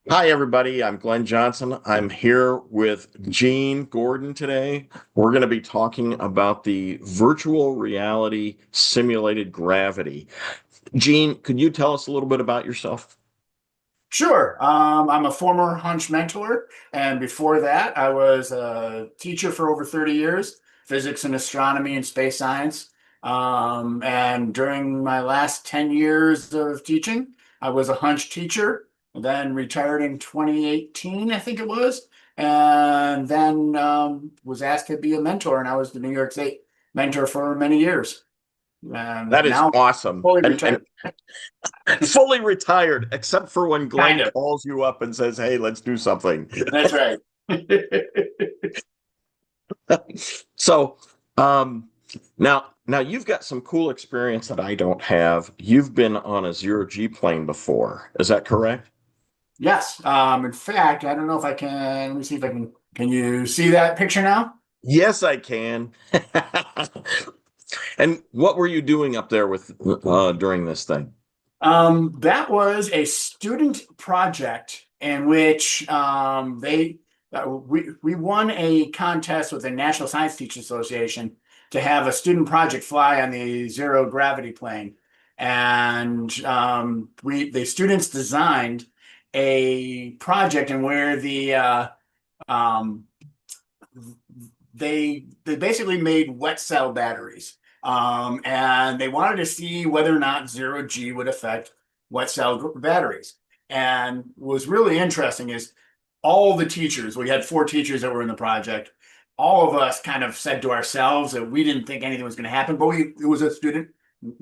Hi, everybody. I'm Glenn Johnson. I'm here with Gene Gordon today. We're going to be talking about the virtual reality simulated gravity. Gene, could you tell us a little bit about yourself? Sure. I'm a former Hunch mentor, and before that, I was a teacher for over 30 years, physics and astronomy and space science. And during my last 10 years of teaching, I was a Hunch teacher, then retired in 2018, I think it was, and then was asked to be a mentor, and I was the New York State mentor for many years. And That is now awesome. fully And retired, fully retired, except for when kind Glenn of. calls you up and says, "Hey, let's do something." That's right. So, um, now you've got some cool experience that I don't have. You've been on a zero G plane before. Is that correct? Yes. In fact, I don't know if I can. Let me see if I can. Can you see that picture now? Yes, I can. And what were you doing up there with during this thing? That was a student project in which we won a contest with the National Science Teachers Association to have a student project fly on the zero gravity plane, and we the students designed a project and where um, they basically made wet cell batteries. And they wanted to see whether or not zero G would affect wet cell batteries. And what was really interesting is all the teachers, we had four teachers that were in the project, all of us kind of said to ourselves that we didn't think anything was going to happen, but it was a student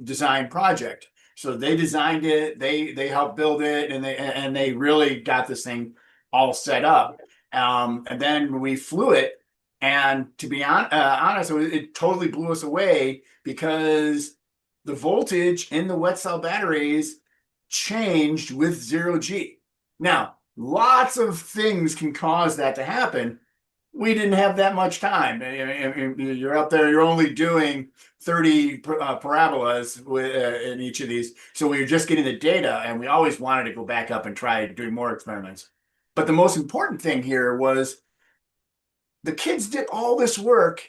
design project. So they designed it, they helped build it, and they really got this thing all set up. And then we flew it, and to be honest, it totally blew us away because the voltage in the wet cell batteries changed with zero G. Now, lots of things can cause that to happen. We didn't have that much time. You're up there, you're only doing 30 parabolas in each of these. So we were just getting the data, and we always wanted to go back up and try doing more experiments. But the most important thing here was the kids did all this work,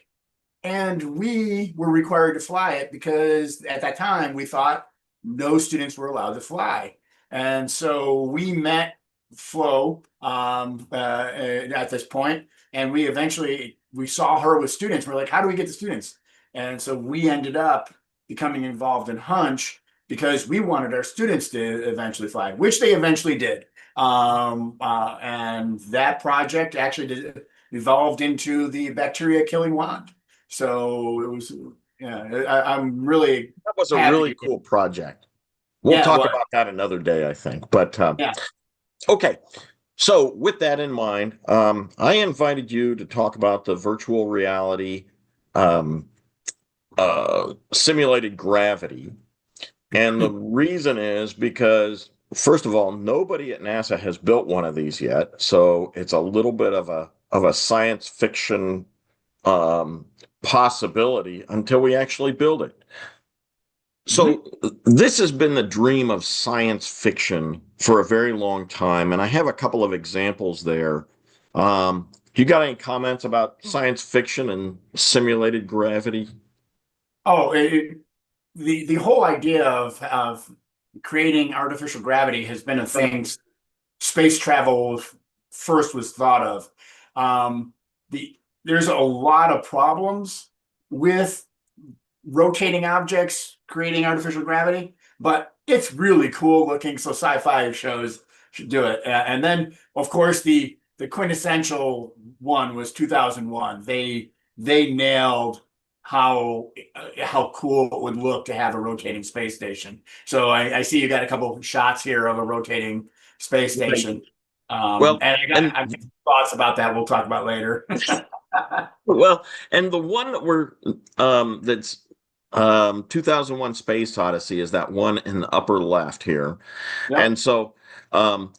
and we were required to fly it because at that time we thought no students were allowed to fly. And so we met Flo at this point, and we saw her with students. We're like, how do we get the students? And so we ended up becoming involved in Hunch because we wanted our students to eventually fly, which they eventually did. And that project actually evolved into the bacteria killing wand. So it was, yeah, I'm really That was a really happy. cool project. We'll Yeah, it talk was. about that another day, I think. But Yeah. okay, so with that in mind, I invited you to talk about the virtual reality um, simulated gravity. And the reason is because, first of all, nobody at NASA has built one of these yet. So it's a little bit of a science fiction um, possibility until we actually build it. Mhm. So this has been the dream of science fiction for a very long time, and I have a couple of examples there. You got any comments about science fiction and simulated gravity? Oh, the whole idea of creating artificial gravity has been a thing space travel first was thought of. Um, there's a lot of problems with rotating objects creating artificial gravity, but it's really cool looking. So sci-fi shows should do it. And then, of course, the quintessential one was 2001. They nailed how cool it would look to have a rotating space station. So I see you got a couple of shots here of a rotating space Right. station. Well, And and I got thoughts about that. We'll talk about later. well, and the one that we're that's 2001 Space Odyssey is that one in the upper left here. Yep. And so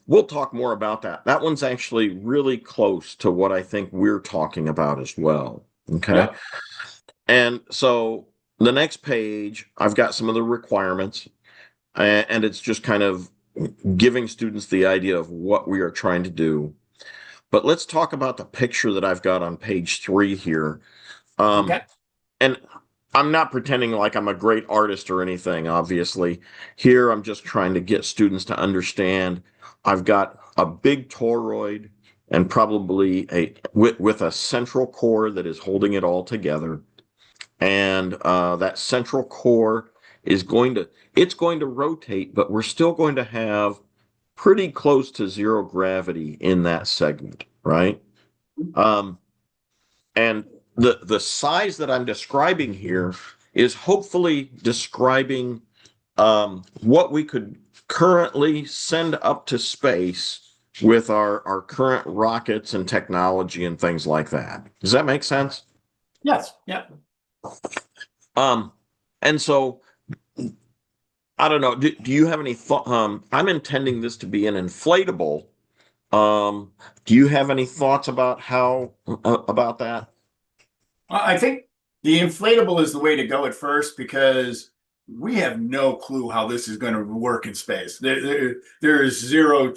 we'll talk more about that. That one's actually really close to what I think we're talking about as well. Okay. Yep. And so the next page, I've got some of the requirements, and it's just kind of giving students the idea of what we are trying to do. But let's talk about the picture that I've got on page 3 here. Um, Okay. and I'm not pretending like I'm a great artist or anything, obviously. Here, I'm just trying to get students to understand I've got a big toroid and probably with a central core that is holding it all together. And that central core is it's going to rotate, but we're still going to have pretty close to zero gravity in that segment, right? Um, and the size that I'm describing here is hopefully describing what we could currently send up to space with our current rockets and technology and things like that. Does that make sense? Yes. Yeah. Um, and so I don't know. Do you have any thought? I'm intending this to be an inflatable. Do you have any thoughts about how about that? I think the inflatable is the way to go at first because we have no clue how this is going to work in space. There is zero.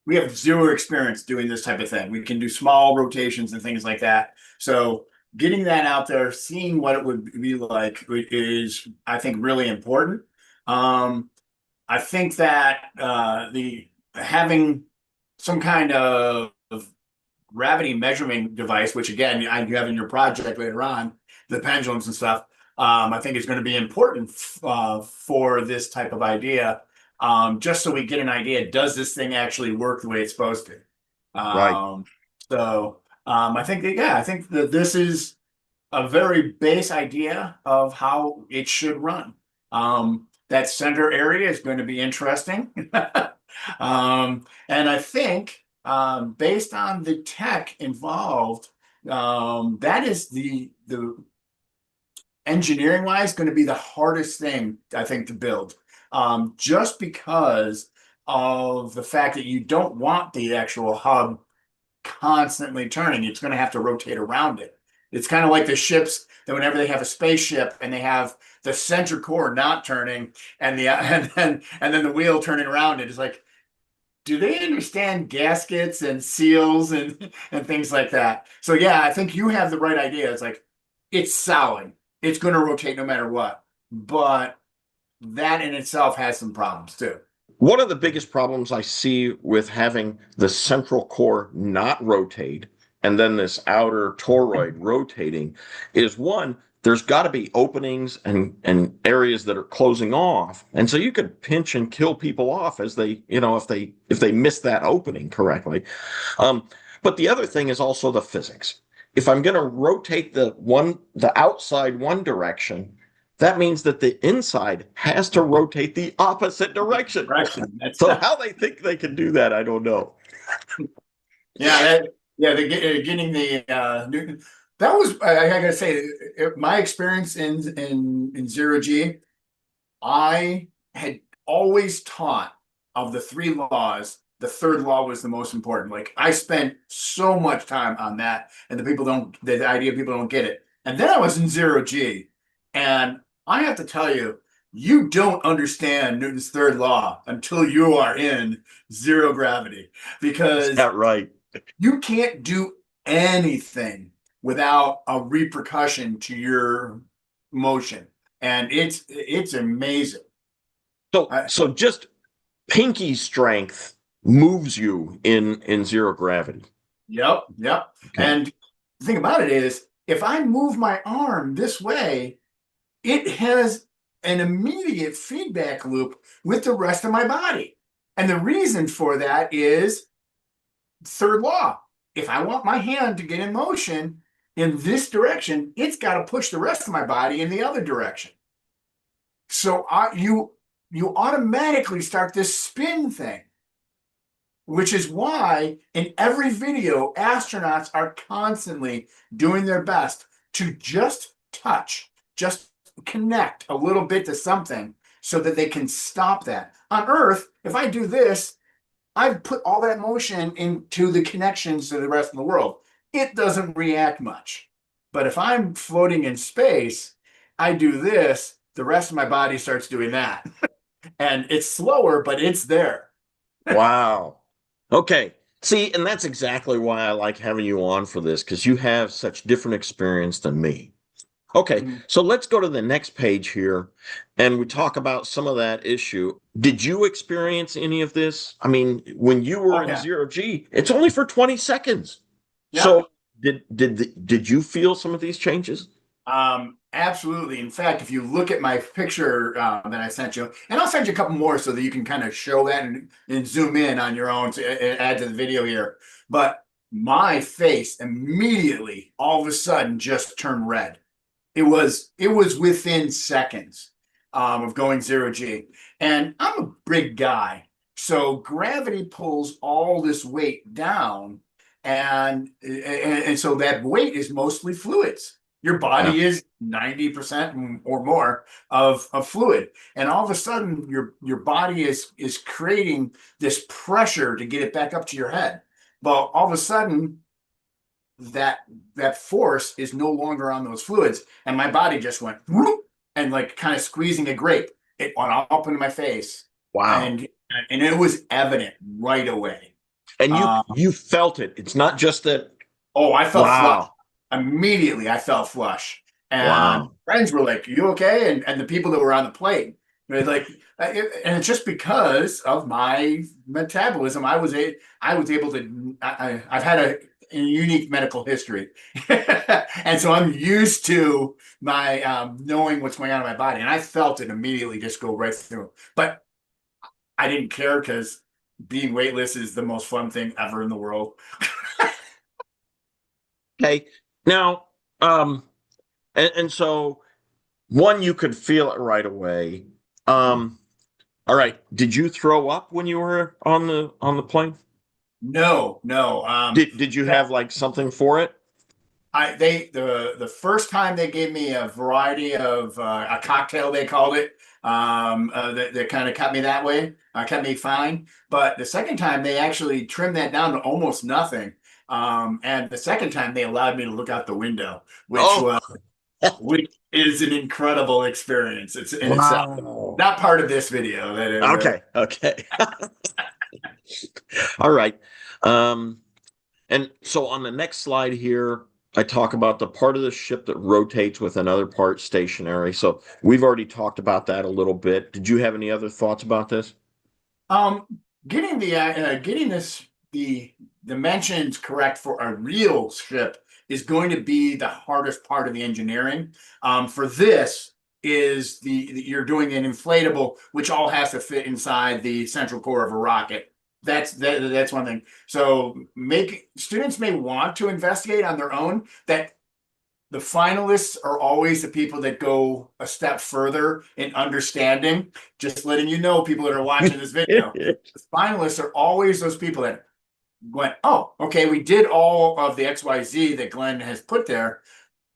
We have zero experience doing this type of thing. We can do small rotations and things like that. So getting that out there, seeing what it would be like is, I think, really important. Um, I think that the having some kind of gravity measurement device, which again you have in your project later on, the pendulums and stuff. I think is going to be important for this type of idea, just so we get an idea: does this thing actually work the way it's supposed to? Right, I think that yeah, I think that this is a very base idea of how it should run. That center area is going to be interesting. And I think based on the tech involved, that is the engineering wise going to be the hardest thing I think to build. Just because of the fact that you don't want the actual hub constantly turning. It's going to have to rotate around it. It's kind of like the ships that whenever they have a spaceship and they have the center core not turning and the and then the wheel turning around it is like, do they understand gaskets and seals and things like that? So yeah, I think you have the right idea. It's like it's solid. It's going to rotate no matter what. But that in itself has some problems too. one of the biggest problems I see with having the central core not rotate and then this outer toroid rotating is one, there's got to be openings and areas that are closing off. And so you could pinch and kill people off as they, if they miss that opening correctly. Um, but the other thing is also the physics. If I'm going to rotate the outside one direction, that means that the inside has to rotate the opposite direction. Correction. That's So how they think they can do that, I don't know. Yeah, yeah, getting the new, that was I gotta say my experience in zero G. I had always taught of the three laws, the third law was the most important. Like I spent so much time on that, and the idea people don't get it. And then I was in zero G, and I have to tell you, you don't understand Newton's third law until you are in zero gravity Is because that right? you can't do anything without a repercussion to your motion. And it's amazing. I, So just pinky strength moves you in zero gravity. yep, yep. Okay. And the thing about it is, if I move my arm this way, it has an immediate feedback loop with the rest of my body. And the reason for that is third law. If I want my hand to get in motion in this direction, it's got to push the rest of my body in the other direction. So you automatically start this spin thing, which is why in every video, astronauts are constantly doing their best to just touch, just connect a little bit to something so that they can stop that. On Earth, if I do this, I've put all that motion into the connections to the rest of the world. It doesn't react much. But if I'm floating in space, I do this, the rest of my body starts doing that. and it's slower, but it's there. Wow. Okay. See, and that's exactly why I like having you on for this, because you have such different experience than me. Okay, Mhm. so let's go to the next page here and we talk about some of that issue. Did you experience any of this? I mean, when you were Oh in yeah, zero G, it's only for 20 seconds. yeah. So did you feel some of these changes? Absolutely. In fact, if you look at my picture that I sent you, and I'll send you a couple more so that you can kind of show that and zoom in on your own to add to the video here. But my face immediately, all of a sudden, just turned red. It was within seconds of going zero G. And I'm a big guy, so gravity pulls all this weight down, and so that weight is mostly fluids. Your Yeah. body is 90% or more of fluid. And all of a sudden your body is creating this pressure to get it back up to your head. Well, all of a sudden that that force is no longer on those fluids, and my body just went whoop, and like kind of squeezing a grape. It went up into my face, Wow. and and it was evident right away. And you Uh, you felt it. It's not just that. oh, I felt flush Wow. immediately. I felt flush, and Wow. friends were like, "You okay?" And the people that were on the plane, they're like, and it's just because of my metabolism. I was able to. I've had a unique medical history, and so I'm used to my knowing what's going on in my body, and I felt it immediately just go right through. But I didn't care because being weightless is the most fun thing ever in the world. Okay. Now, and so one, you could feel it right away. Um, all right. Did you throw up when you were on the plane? No, no. Did you have like something for it? The first time they gave me a variety of a cocktail, they called it, that kind of kept me that way, kept me fine. But the second time they actually trimmed that down to almost nothing. And the second time they allowed me to look out the window, Oh, which is an incredible experience. It's in itself. wow. Not part of this video. Okay, okay. All right. Um, and so on the next slide here, I talk about the part of the ship that rotates with another part stationary. So we've already talked about that a little bit. Did you have any other thoughts about this? Um, getting the dimensions correct for a real ship is going to be the hardest part of the engineering. For this is you're doing an inflatable, which all has to fit inside the central core of a rocket. That's one thing. So make students may want to investigate on their own. That the finalists are always the people that go a step further in understanding. Just letting you know, people that are watching this video, the finalists are always those people that went, oh, okay, we did all of the XYZ that Glenn has put there.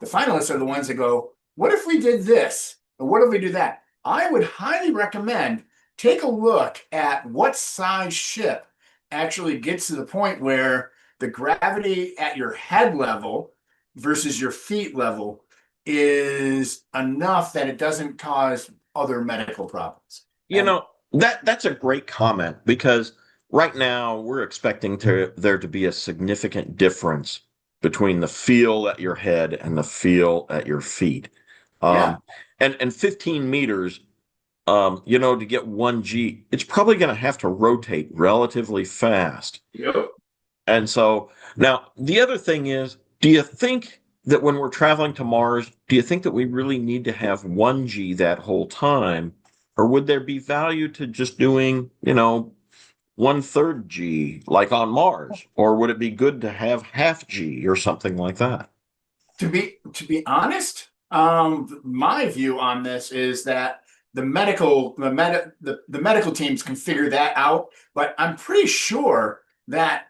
The finalists are the ones that go, what if we did this? Or what if we do that? I would highly recommend take a look at what size ship actually gets to the point where the gravity at your head level versus your feet level is enough that it doesn't cause other medical problems. You And know, that's a great comment because right now we're expecting there to be a significant difference between the feel at your head and the feel at your feet. yeah, Um, and 15 meters, to get 1G, it's probably going to have to rotate relatively fast. yep. And so now the other thing is, do you think that when we're traveling to Mars, do you think that we really need to have 1G that whole time? Or would there be value to just doing, one third G like on Mars? Or would it be good to have half G or something like that? To be honest, my view on this is that the medical teams can figure that out, but I'm pretty sure that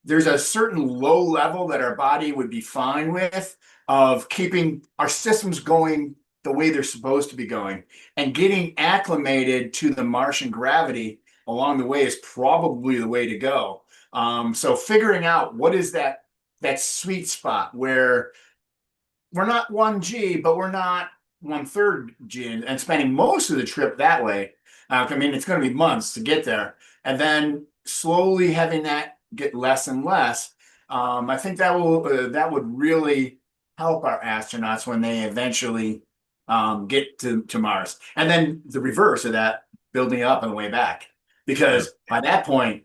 there's a certain low level that our body would be fine with of keeping our systems going the way they're supposed to be going, and getting acclimated to the Martian gravity along the way is probably the way to go. So figuring out what is that sweet spot where we're not 1G, but we're not one third G, and spending most of the trip that way. I mean, it's going to be months to get there, and then slowly having that get less and less. I think that would really help our astronauts when they eventually get to Mars, and then the reverse of that, building up on the way back, Yeah. because by that point,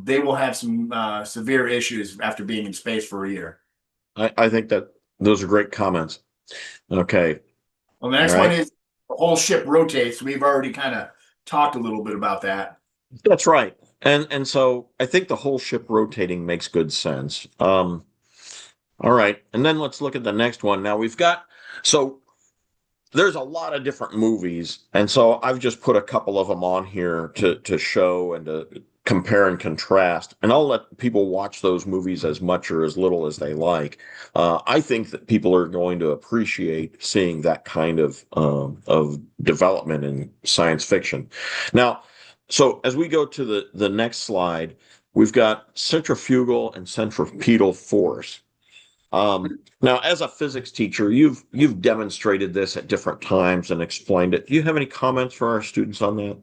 they will have some severe issues after being in space for a year. I think that those are great comments. Okay. Well, the All next one right. is the whole ship rotates. We've already kind of talked a little bit about that. That's right. And so I think the whole ship rotating makes good sense. All right. And then let's look at the next one. Now we've got so there's a lot of different movies, and so I've just put a couple of them on here to show and to compare and contrast. And I'll let people watch those movies as much or as little as they like. I think that people are going to appreciate seeing that kind of development in science fiction. Now, so as we go to the next slide, we've got centrifugal and centripetal force. Now, as a physics teacher, you've demonstrated this at different times and explained it. Do you have any comments for our students on that?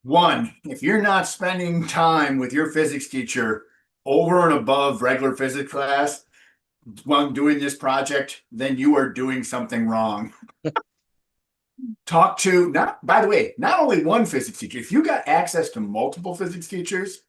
One, if you're not spending time with your physics teacher over and above regular physics class while doing this project, then you are doing something wrong. Talk to, not, by the way, not only one physics teacher, if you got access to multiple physics teachers,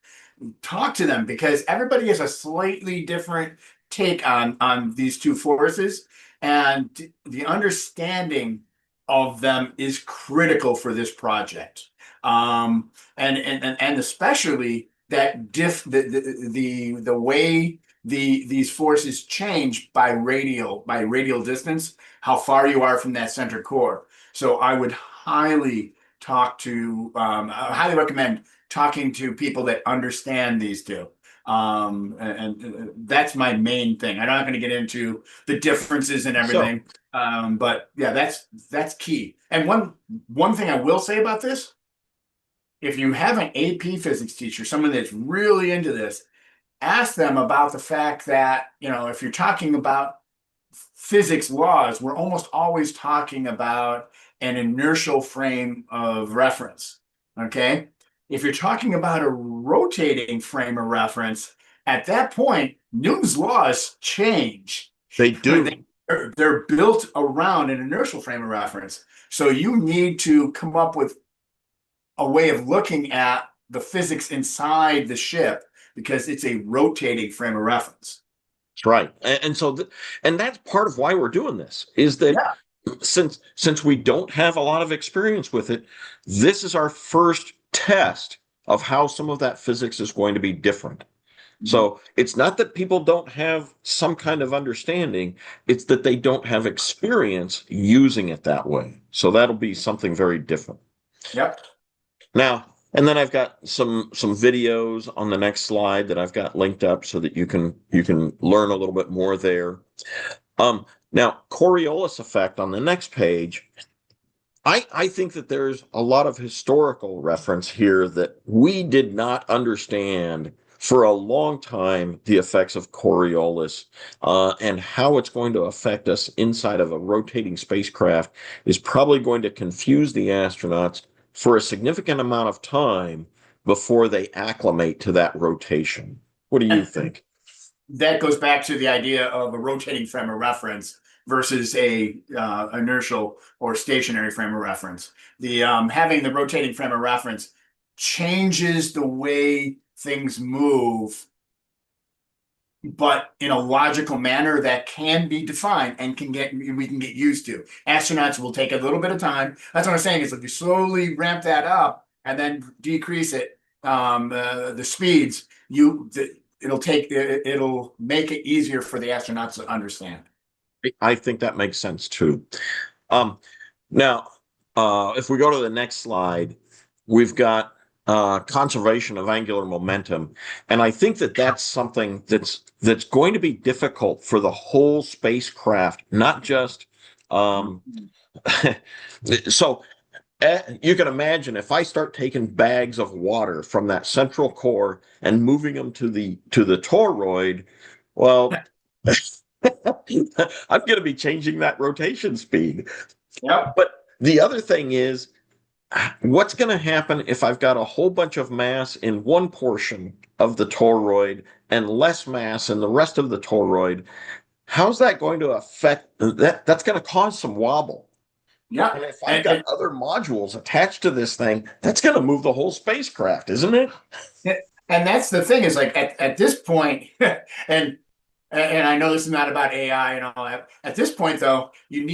talk to them, because everybody has a slightly different take on these two forces, and the understanding of them is critical for this project. And especially that the way these forces change by radial distance, how far you are from that center core. So I would highly recommend talking to people that understand these two. And that's my main thing. I'm not going to get into the differences and So, everything, but yeah, that's key. And one thing I will say about this, if you have an AP physics teacher, someone that's really into this, ask them about the fact that, if you're talking about physics laws, we're almost always talking about an inertial frame of reference. Okay. If you're talking about a rotating frame of reference, at that point, Newton's laws change. they do. They're built around an inertial frame of reference. So you need to come up with a way of looking at the physics inside the ship, because it's a rotating frame of reference. That's right. And that's part of why we're doing this is that Yeah. since we don't have a lot of experience with it, this is our first test of how some of that physics is going to be different. Mhm. So it's not that people don't have some kind of understanding, it's that they don't have experience using it that way. So that'll be something very different. Yep. Now, and then I've got some videos on the next slide that I've got linked up so that you can learn a little bit more there. Now Coriolis effect on the next page. I think that there's a lot of historical reference here that we did not understand for a long time, the effects of Coriolis and how it's going to affect us inside of a rotating spacecraft is probably going to confuse the astronauts for a significant amount of time before they acclimate to that rotation. What do you And think? that goes back to the idea of a rotating frame of reference versus a inertial or stationary frame of reference. The having the rotating frame of reference changes the way things move, but in a logical manner that can be defined and we can get used to. Astronauts will take a little bit of time. That's what I'm saying, is if you slowly ramp that up and then decrease it, the speeds, it'll make it easier for the astronauts to understand. I think that makes sense too. Um, Now, if we go to the next slide, we've got conservation of angular momentum, and I think that that's something that's going to be difficult for the whole spacecraft, not just. Um, so you can imagine if I start taking bags of water from that central core and moving them to the toroid, well, I'm going to be changing that rotation speed. Yep. But the other thing is what's going to happen if I've got a whole bunch of mass in one portion of the toroid and less mass in the rest of the toroid? How's that going to affect that? That's going to cause some wobble. Yeah. And if I've got And, other modules attached to this thing, that's going to move the whole spacecraft, isn't it? and and that's the thing is like at this point, and and I know this is not about AI and all that. At this point, though, you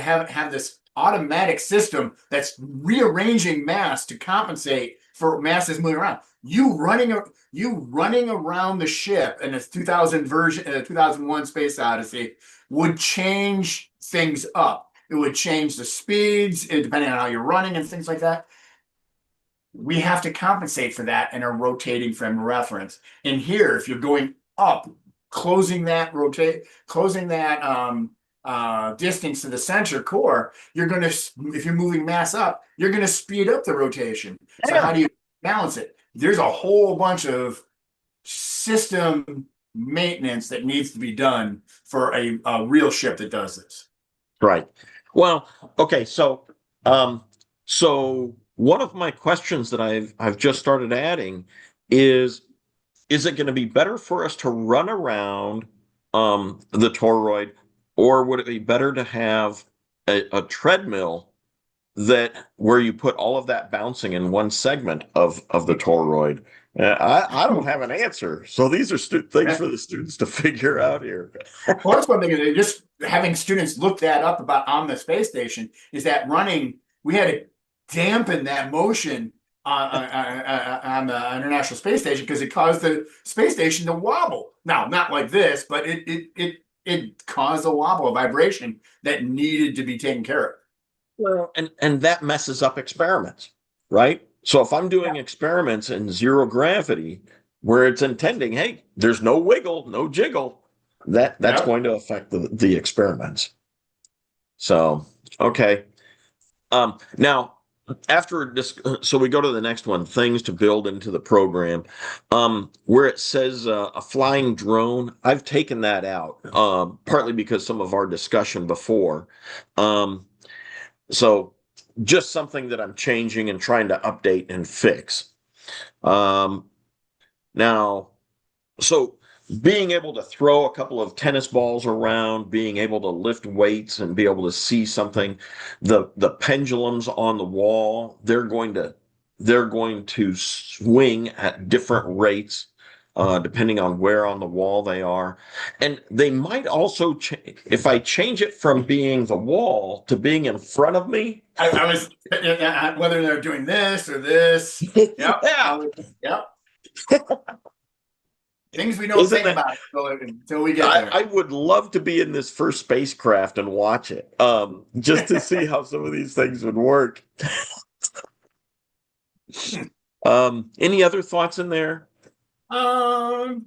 have this automatic system that's rearranging mass to compensate for mass that's moving around. You running around the ship in this 2001 Space Odyssey would change things up. It would change the speeds, depending on how you're running and things like that. We have to compensate for that in a rotating frame of reference. And here, if you're going up, closing that distance to the center core, if you're moving mass up, you're gonna speed up the rotation. So Yeah. how do you balance it? There's a whole bunch of system maintenance that needs to be done for a real ship that does this. Right. Well, okay, um so one of my questions that I've just started adding is it going to be better for us to run around the toroid, or would it be better to have a treadmill that where you put all of that bouncing in one segment of the toroid? I don't have an answer. So these are things for the students to figure out here. Well, that's one thing. Just having students look that up about on the space station is that we had to dampen that motion on the International Space Station because it caused the space station to wobble. Now, not like this, but it caused a wobble, a vibration that needed to be taken care of. Well, and that messes up experiments, right? So if I'm doing experiments in zero gravity where it's intending, hey, there's no wiggle, no jiggle, that's Yeah. going to affect the experiments. So, okay. Now after this, so we go to the next one, things to build into the program. Where it says a flying drone, I've taken that out, partly because some of our discussion before. Um, so just something that I'm changing and trying to update and fix. Um, now, so being able to throw a couple of tennis balls around, being able to lift weights and be able to see something, the pendulums on the wall, they're going to swing at different rates. Depending on where on the wall they are. And they might also, if I change it from being the wall to being in front of me. I was whether they're doing this or this. Yep. Yeah. Yep. Things we don't Isn't think that? about until we get I there. would love to be in this first spacecraft and watch it, just to see how some of these things would work. Any other thoughts in there? Um,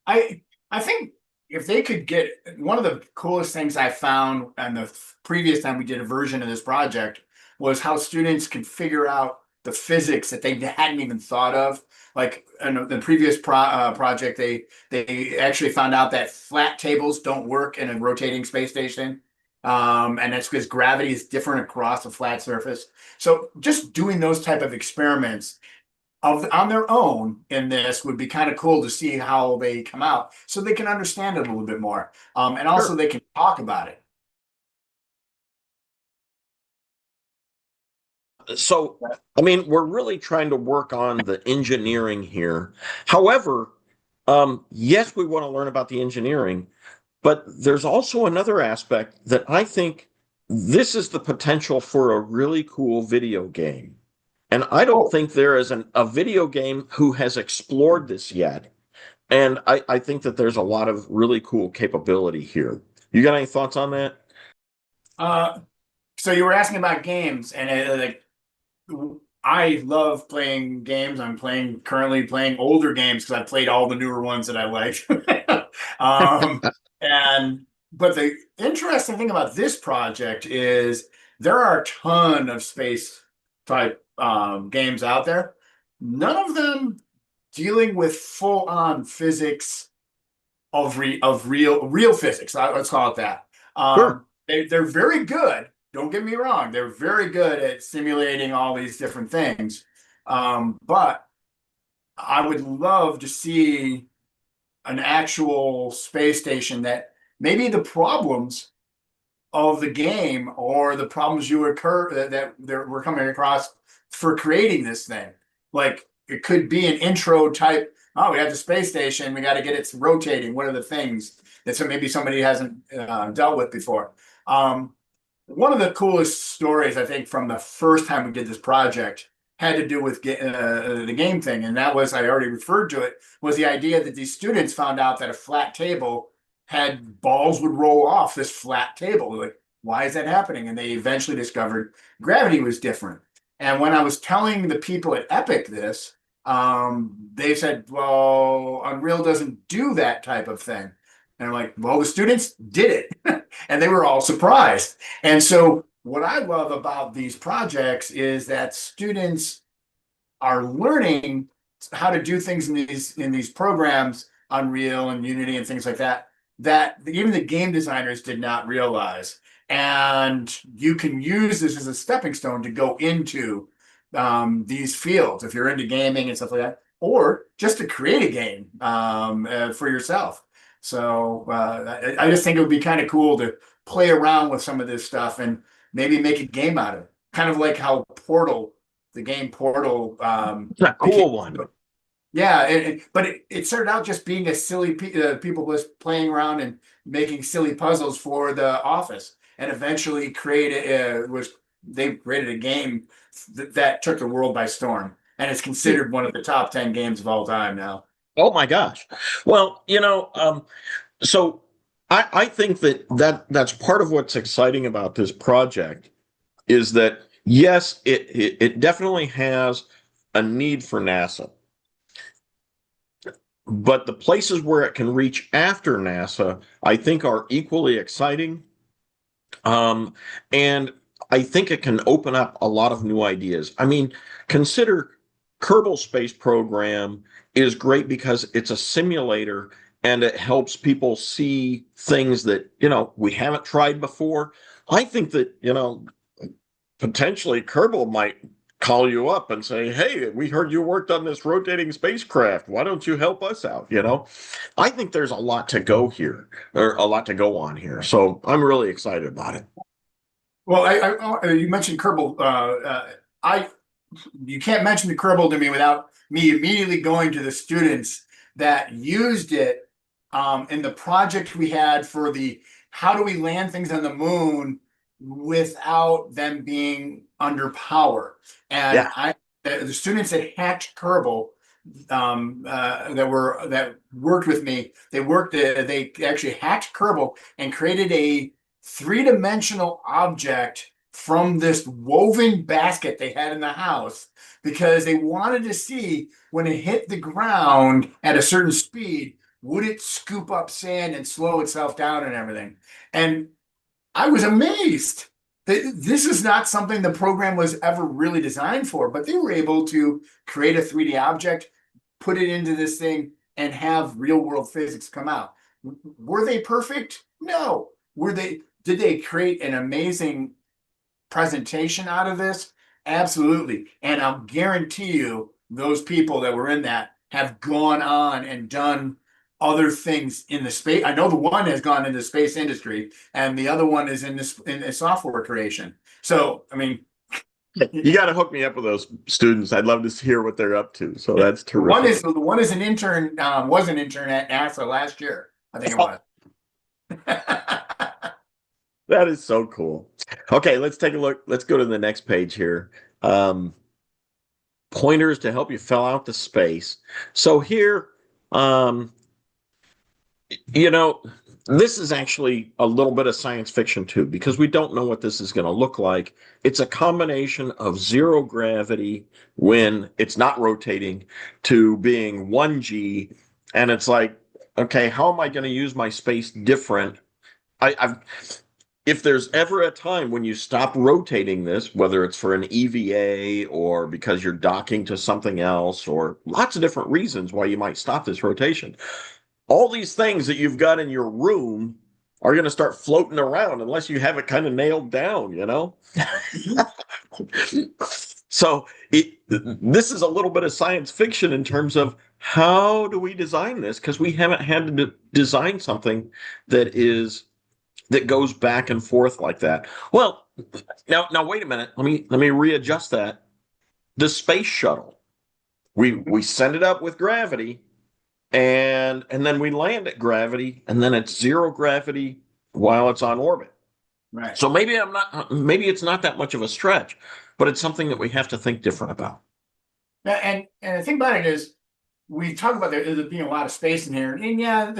I think if they could get one of the coolest things I found on the previous time we did a version of this project was how students can figure out the physics that they hadn't even thought of. Like in the previous project, they actually found out that flat tables don't work in a rotating space station. And that's because gravity is different across a flat surface. So just doing those type of experiments on their own in this would be kind of cool to see how they come out so they can understand it a little bit more. And also Sure. they can talk about it. So, I mean, we're really trying to work on the engineering here. However, yes, we want to learn about the engineering, but there's also another aspect that I think this is the potential for a really cool video game. And I don't Oh, think there is a video game who has explored this yet. And I think that there's a lot of really cool capability here. You got any thoughts on that? uh, so you were asking about games, and like I love playing games. Currently playing older games because I played all the newer ones that I like. um, and but the interesting thing about this project is there are a ton of space type games out there. None of them dealing with full on physics of real physics. Let's call it that. Sure. They're very good, don't get me wrong, they're very good at simulating all these different things. But I would love to see an actual space station that maybe the problems of the game or the problems you occur that we're coming across for creating this thing. Like it could be an intro type. Oh, we have the space station. We got to get it rotating. What are the things that maybe somebody hasn't dealt with before? Um, One of the coolest stories I think from the first time we did this project had to do with the game thing, and that was I already referred to it was the idea that these students found out that a flat table had balls would roll off this flat table. Like, why is that happening? And they eventually discovered gravity was different. And when I was telling the people at Epic this, they said, "Well, Unreal doesn't do that type of thing." And I'm like, "Well, the students did it," and they were all surprised. And so, what I love about these projects is that students are learning how to do things in these programs, Unreal and Unity and things like that, that even the game designers did not realize. And you can use this as a stepping stone to go into these fields if you're into gaming and stuff like that, or just to create a game for yourself. So I just think it would be kind of cool to play around with some of this stuff and maybe make a game out of it. Kind of like how Portal, the game Portal, It's a became. cool one. Yeah, but it started out just being a silly people just playing around and making silly puzzles for the office, and eventually created was they created a game that took the world by storm, and it's considered one of the top 10 games of all time now. Oh my gosh. Well, so I think that's part of what's exciting about this project is that yes, it definitely has a need for NASA, but the places where it can reach after NASA, I think, are equally exciting. And I think it can open up a lot of new ideas. I mean, consider Kerbal Space Program is great because it's a simulator and it helps people see things that, we haven't tried before. I think that, potentially Kerbal might call you up and say, "Hey, we heard you worked on this rotating spacecraft. Why don't you help us out?" I think there's a lot to go here, or a lot to go on here. So I'm really excited about it. Well, you mentioned Kerbal. I You can't mention the Kerbal to me without me immediately going to the students that used it in the project we had for the how do we land things on the moon without them being under power. And Yeah. the students that hacked Kerbal that worked with me, they actually hacked Kerbal and created a three-dimensional object from this woven basket they had in the house because they wanted to see when it hit the ground at a certain speed, would it scoop up sand and slow itself down and everything. And I was amazed that this is not something the program was ever really designed for, but they were able to create a 3D object, put it into this thing, and have real world physics come out. Were they perfect? No. Did they create an amazing presentation out of this? Absolutely. And I'll guarantee you those people that were in that have gone on and done other things in the space. I know the one has gone into the space industry and the other one is in software creation. So, I mean, You got to hook me up with those students. I'd love to hear what they're up to. So that's terrific. the one is an intern, was an intern at NASA last year. I think it was. That is so cool. Okay, let's take a look. Let's go to the next page here. Um, Pointers to help you fill out the space. So here, um, you know, this is actually a little bit of science fiction too, because we don't know what this is going to look like. It's a combination of zero gravity when it's not rotating to being 1G. And it's like, okay, how am I going to use my space different? I've if there's ever a time when you stop rotating this, whether it's for an EVA or because you're docking to something else, or lots of different reasons why you might stop this rotation, all these things that you've got in your room are going to start floating around unless you have it kind of nailed down, you know? Mhm. So this is a little bit of science fiction in terms of how do we design this? Because we haven't had to design something that goes back and forth like that. Well, now wait a minute. Let me readjust that. The space shuttle. We send it up with gravity, and then we land at gravity, and then it's zero gravity while it's on orbit. Right. So maybe it's not that much of a stretch, but it's something that we have to think different about. And the thing about it is, we talk about there being a lot of space in here, and yeah,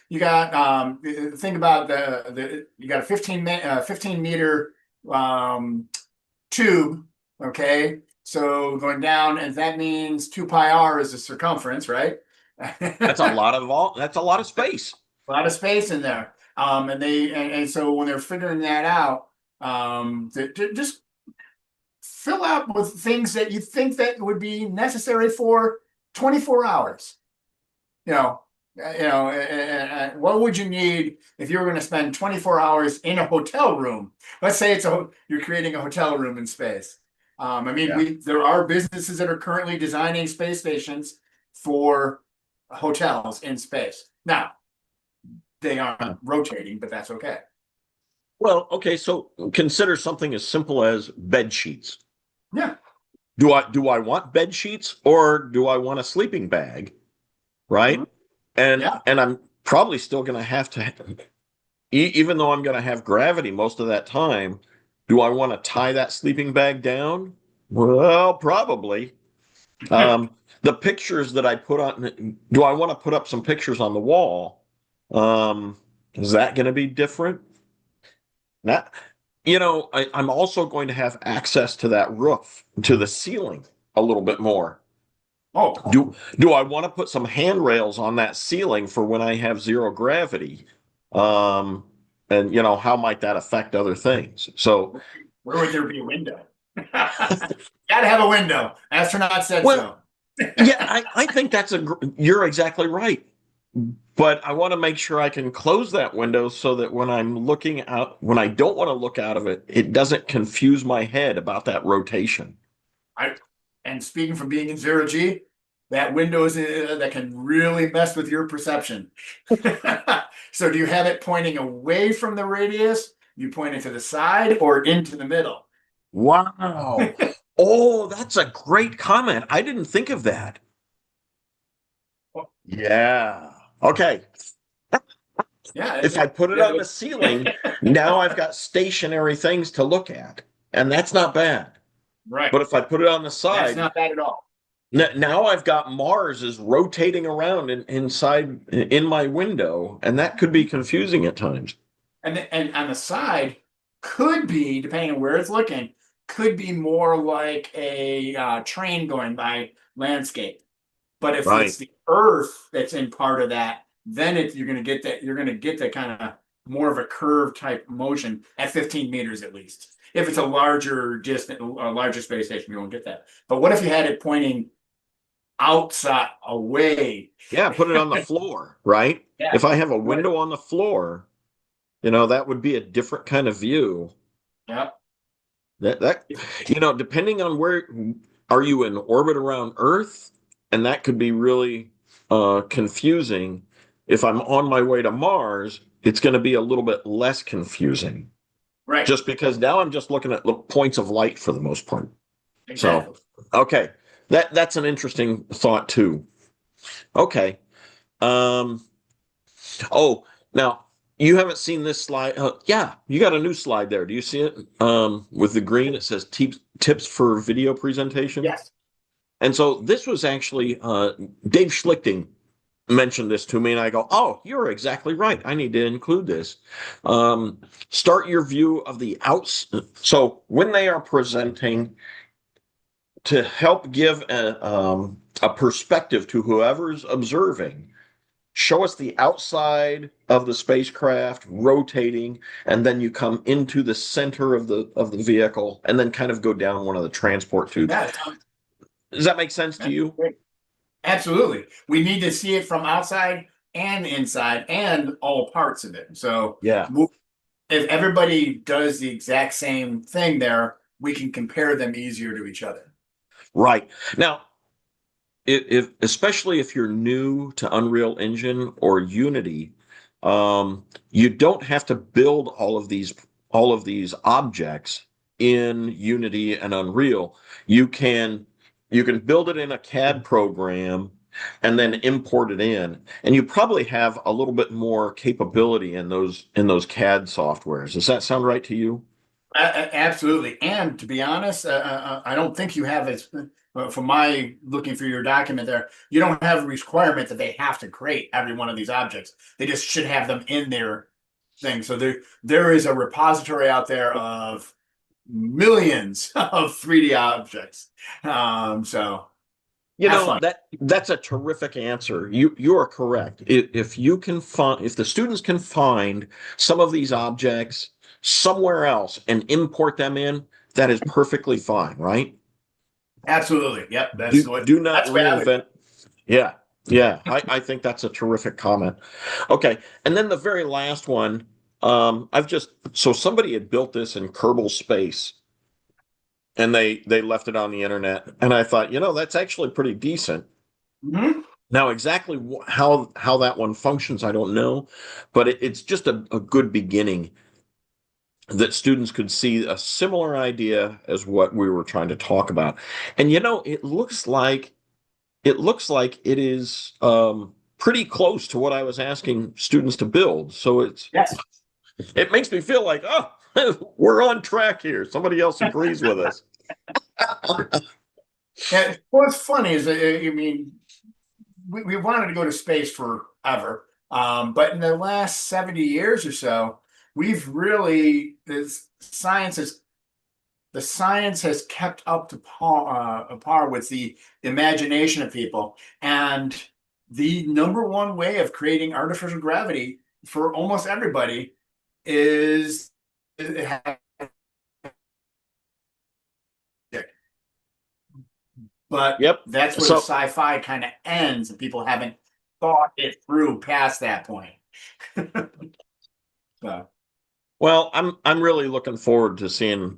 you got think about the you got a 15 meter tube, okay? So going down, and that means 2 pi r is the circumference, right? A That's a lot of space. lot of space in there. And so when they're figuring that out, to just fill out with things that you think that would be necessary for 24 hours. You know, what would you need if you were going to spend 24 hours in a hotel room? Let's say you're creating a hotel room in space. I mean, Yeah. there are businesses that are currently designing space stations for hotels in space. Now, they aren't rotating, but that's okay. Well, okay, so consider something as simple as bed sheets. Yeah. Do I want bed sheets or do I want a sleeping bag? Mhm. Right? And Yeah. and I'm probably still going to have to, even though I'm going to have gravity most of that time, do I want to tie that sleeping bag down? Well, probably. The pictures that I put on, do I want to put up some pictures on the wall? Um, is that going to be different? Not, I'm also going to have access to that roof, to the ceiling a little bit more. Oh, Do I want to put some handrails on that ceiling for when I have zero gravity? Um, and how might that affect other things? So, where would there be a window? Gotta have a window. Astronaut said well, so. yeah, I think you're exactly right. But I want to make sure I can close that window so that when I'm looking out, when I don't want to look out of it, it doesn't confuse my head about that rotation. I and speaking from being in zero G, that window is that can really mess with your perception. So do you have it pointing away from the radius? You point it to the side or into the middle? Wow. Oh, that's a great comment. I didn't think of that. Yeah. Okay. Yeah, If I put it on the ceiling, now I've got stationary things to look at, and that's not bad. right. But if I put it on the That's side, not bad at all. now I've got Mars is rotating around inside in my window, and that could be confusing at times. And on the side could be, depending on where it's looking, could be more like a train going by landscape. But if it's Right. the Earth that's in part of that, then you're going to get that. You're going to get that kind of more of a curve type motion at 15 meters at least. If it's a larger distant, a larger space station, you won't get that. But what if you had it pointing outside, away? Yeah, put it on the floor, right? Yeah. If I have a What? window on the floor, that would be a different kind of view. Yeah. That depending on where are you in orbit around Earth, and that could be really confusing. If I'm on my way to Mars, it's going to be a little bit less confusing, Right. just because now I'm just looking at little points of light for the most part. So, Exactly. okay, that's an interesting thought too. Okay. Um, oh, now you haven't seen this slide. Yeah, you got a new slide there. Do you see it? With the green, it says tips for video presentation. Yes. And so this was actually Dave Schlichting mentioned this to me, and I go, "Oh, you're exactly right. I need to include this. Um, Start your view of the outs. So when they are presenting, to help give a perspective to whoever's observing, show us the outside of the spacecraft rotating, and then you come into the center of the vehicle, and then kind of go down one of the transport tubes. Yeah. Does that make sense to you? Great. Absolutely. We need to see it from outside and inside and all parts of it. So Yeah. if everybody does the exact same thing there, we can compare them easier to each other. Right. Now, if especially if you're new to Unreal Engine or Unity, you don't have to build all of these objects in Unity and Unreal. You can you can build it in a CAD program and then import it in, and you probably have a little bit more capability in those CAD softwares. Does that sound right to you? Absolutely. And to be honest, I don't think you have as, from my looking through your document there, you don't have a requirement that they have to create every one of these objects. They just should have them in their thing. So there is a repository out there of millions of 3D objects. So You have know, fun. that's a terrific answer. You are correct. If you can find, if the students can find some of these objects somewhere else and import them in, that is perfectly fine, right? Absolutely. Yep. Do not That's the way I would. reinvent. Yeah, yeah. I think that's a terrific comment. Okay, and then the very last one. I've just so somebody had built this in Kerbal Space, and they left it on the internet, and I thought, that's actually pretty decent. Mhm. Now, exactly how that one functions, I don't know, but it's just a good beginning that students could see a similar idea as what we were trying to talk about. And it looks like it is pretty close to what I was asking students to build. So Yes. it makes me feel like, oh, we're on track here. Somebody else agrees with us. Yeah. What's funny is, I mean, we wanted to go to space forever. But in the last 70 years or so, we've really, this science has the science has kept up to par with the imagination of people. And the number one way of creating artificial gravity for almost everybody is but Yep. that's where the So, sci-fi kind of ends, and people haven't thought it through past that point. So, well, I'm really looking forward to seeing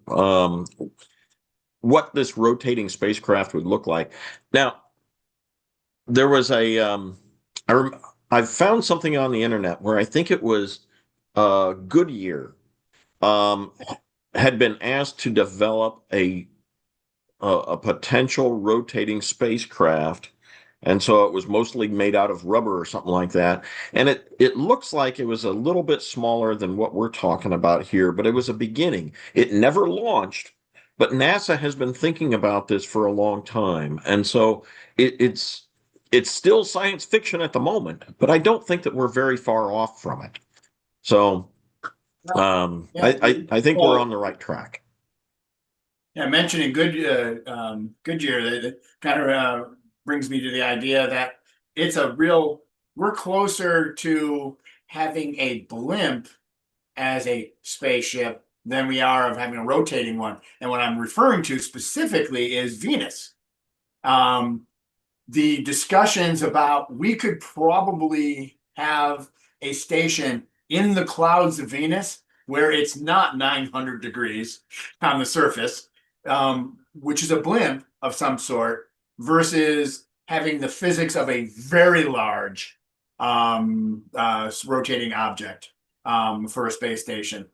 what this rotating spacecraft would look like. Now, there was I rem I found something on the internet where I think it was Goodyear um, had been asked to develop a potential rotating spacecraft, and so it was mostly made out of rubber or something like that. And it looks like it was a little bit smaller than what we're talking about here, but it was a beginning. It never launched, but NASA has been thinking about this for a long time, and so it's still science fiction at the moment, but I don't think that we're very far off from it. So yeah. I think we're on Well, the right track. yeah, mentioning Goodyear, that kind of brings me to the idea that it's a real, we're closer to having a blimp as a spaceship than we are of having a rotating one. And what I'm referring to specifically is Venus. Um, the discussions about we could probably have a station in the clouds of Venus where it's not 900 degrees on the surface, which is a blimp of some sort, versus having the physics of a very large rotating object for a space station,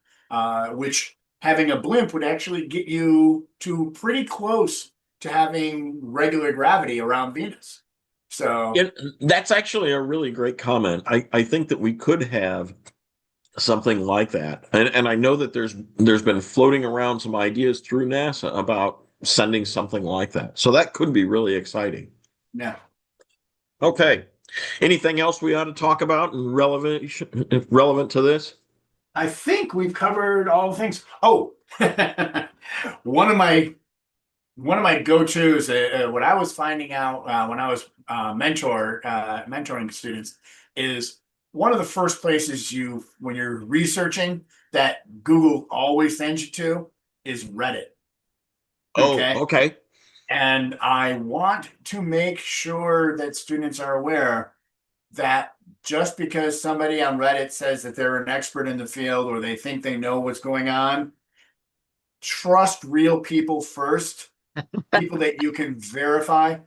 which having a blimp would actually get you to pretty close to having regular gravity around Venus. So, Yeah, that's actually a really great comment. I think that we could have something like that. And I know that there's been floating around some ideas through NASA about sending something like that. So that could be really exciting. yeah, Okay. Anything else we ought to talk about and relevant to this? I think we've covered all the things. Oh, one of my one of my go-tos, what I was finding out when I was mentoring students, is one of the first places when you're researching that Google always sends you to is Reddit. Oh, Okay. okay. And I want to make sure that students are aware that just because somebody on Reddit says that they're an expert in the field or they think they know what's going on, trust real people first, people that you can verify.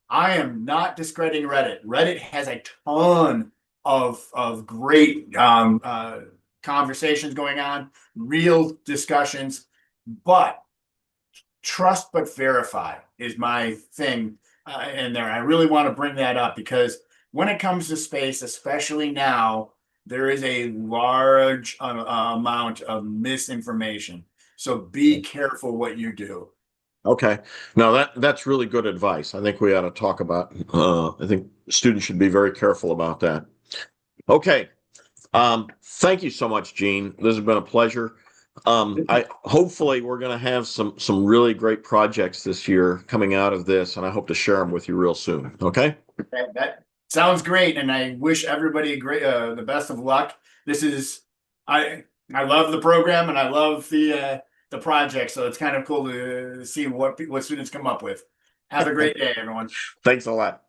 I am not discrediting Reddit. Reddit has a ton of great conversations going on, real discussions, but trust but verify is my thing in there. I really want to bring that up because when it comes to space, especially now, there is a large amount of misinformation. So be careful what you do. Okay. Now that's really good advice. I think we ought to talk about, I think students should be very careful about that. Okay. Thank you so much, Gene. This has been a pleasure. I hopefully we're going to have some really great projects this year coming out of this, and I hope to share them with you real soon. Okay. That sounds great, and I wish everybody the best of luck. This is I I love the program and I love the project, so it's kind of cool to see what students come up with. Have a great day, everyone. Thanks a lot.